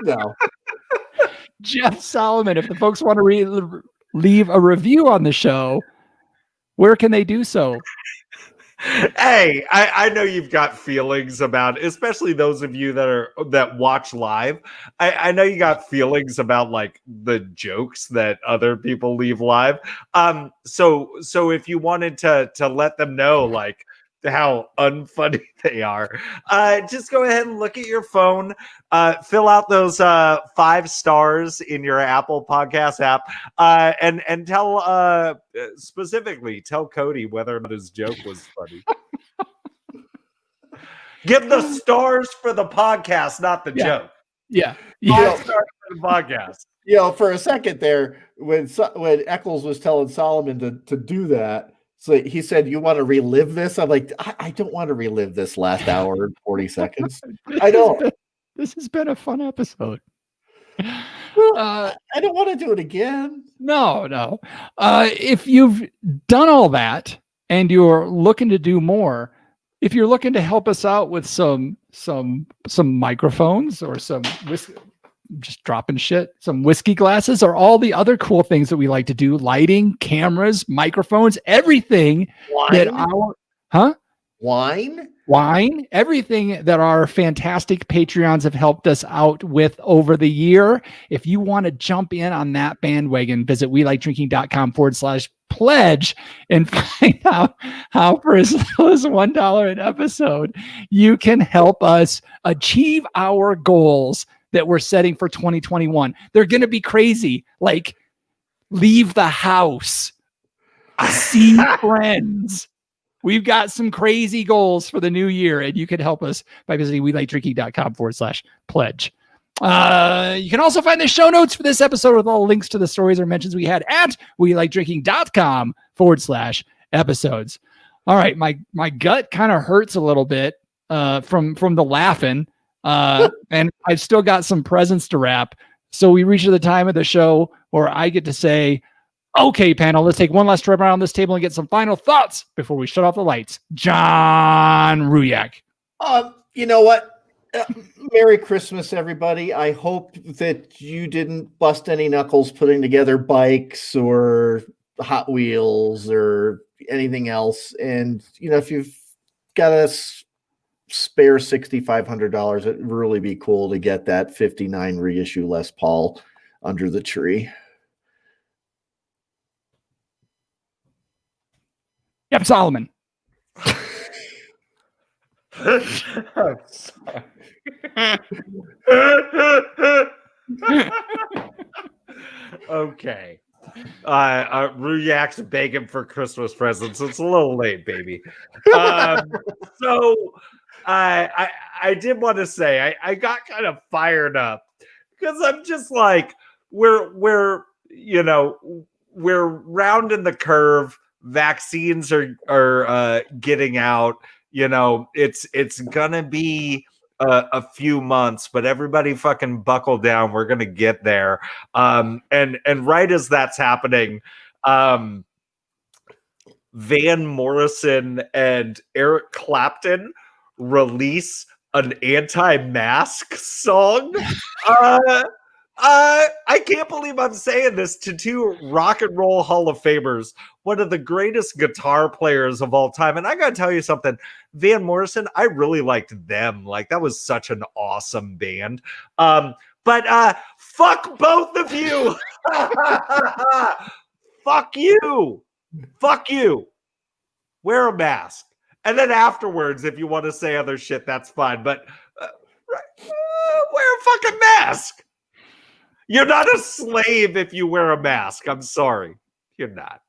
No. Jeff Solomon, if the folks want to leave a review on the show, where can they do so? Hey, I know you've got feelings about, especially those of you that watch live. I know you got feelings about like the jokes that other people leave live. So if you wanted to let them know like how unfunny they are, just go ahead and look at your phone, fill out those 5 stars in your Apple Podcast app, and tell specifically tell Cody whether or not his joke was funny. Give the stars for the podcast, not the joke. Yeah. 5 stars for the podcast. For a second there, when Eccles was telling Solomon to do that, so he said, "You want to relive this?" I'm like, I don't want to relive this last hour and 40 seconds. I don't. This has been a fun episode. I don't want to do it again. No. If you've done all that and you're looking to do more, if you're looking to help us out with some microphones or some whiskey, just dropping shit, some whiskey glasses, or all the other cool things that we like to do, lighting, cameras, microphones, everything wine, everything that our fantastic Patreons have helped us out with over the year. If you want to jump in on that bandwagon, visit welikedrinking.com/pledge and find out how for as little as $1 an episode, you can help us achieve our goals that we're setting for 2021. They're going to be crazy. Like leave the house, see friends. We've got some crazy goals for the new year, and you can help us by visiting welikedrinking.com/pledge. You can also find the show notes for this episode with all links to the stories or mentions we had at welikedrinking.com/episodes. All right. My gut kind of hurts a little bit from the laughing. And I've still got some presents to wrap. So we reach to the time of the show where I get to say, okay, panel, let's take one last trip around this table and get some final thoughts before we shut off the lights. John Ruyak. You know what? Merry Christmas, everybody. I hope that you didn't bust any knuckles putting together bikes or Hot Wheels or anything else. And, if you've got a spare $6,500, it'd really be cool to get that 59 reissue Les Paul under the tree. Yep, Solomon. I'm sorry. Okay. Ruyak's begging for Christmas presents. It's a little late, baby. So I did want to say I got kind of fired up because I'm just like we're rounding the curve. Vaccines are getting out. It's gonna be a few months, but everybody fucking buckle down. We're gonna get there. And right as that's happening, Van Morrison and Eric Clapton release an anti-mask song. I can't believe I'm saying this to 2 rock and roll Hall of Famers, one of the greatest guitar players of all time. And I got to tell you something, Van Morrison, I really liked them. Like that was such an awesome band. But fuck both of you. Fuck you. Fuck you. Wear a mask. And then afterwards, if you want to say other shit, that's fine. But wear a fucking mask. You're not a slave if you wear a mask. I'm sorry. You're not.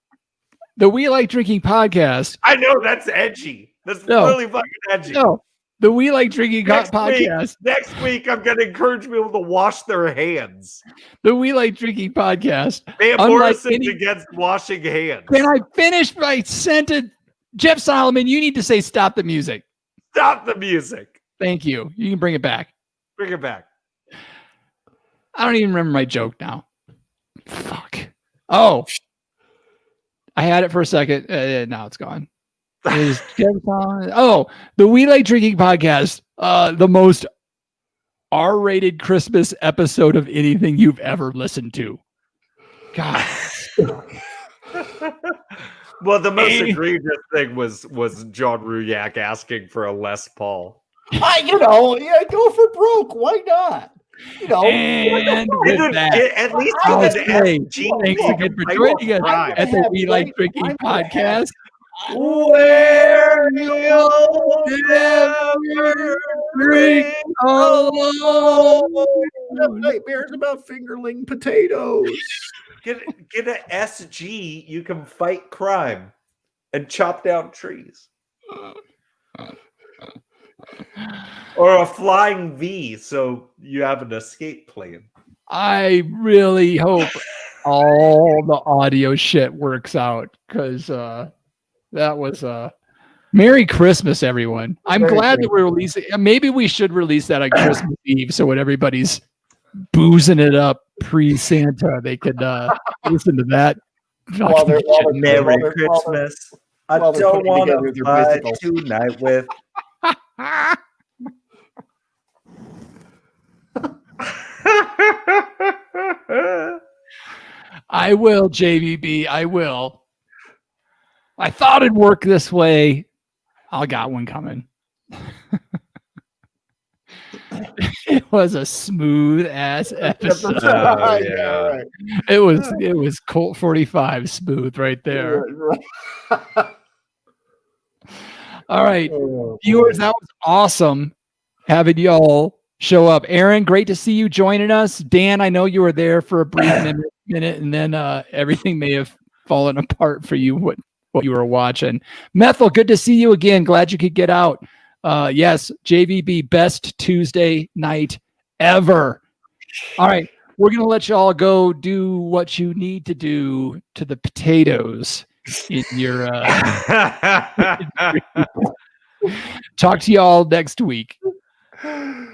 The We Like Drinking podcast. I know that's edgy. That's really fucking edgy. No, the We Like Drinking podcast. Next week, I'm going to encourage people to wash their hands. The We Like Drinking podcast. Van Morrison's against washing hands. Can I finish my sentence? Jeff Solomon, you need to say stop the music. Stop the music. Thank you. You can bring it back. Bring it back. I don't even remember my joke now. Fuck. Oh. I had it for a second. Now it's gone. The We Like Drinking podcast. The most R-rated Christmas episode of anything you've ever listened to. God. Well, the most egregious thing was John Ruyak asking for a Les Paul. Go for broke. Why not? And with that, at least thanks again for joining us at the We Like Drinking podcast. Where you'll never drink alone. Nightmares about fingerling potatoes. Get an SG. You can fight crime and chop down trees. Or a flying V, so you have an escape plan. I really hope all the audio shit works out, because that was Merry Christmas, everyone. I'm glad that we're releasing. Maybe we should release that on Christmas Eve, so when everybody's boozing it up pre-Santa, they could listen to that. Merry Christmas. I don't want to fight tonight with. I will, JVB. I will. I thought it'd work this way. I got one coming. It was a smooth ass episode. Yeah. It was Colt 45 smooth right there. All right, viewers, that was awesome having y'all show up. Aaron, great to see you joining us. Dan, I know you were there for a brief minute, and then everything may have fallen apart for you what you were watching. Methel, good to see you again. Glad you could get out. Yes, JVB, best Tuesday night ever. All right, we're going to let you all go do what you need to do to the potatoes in your talk to y'all next week.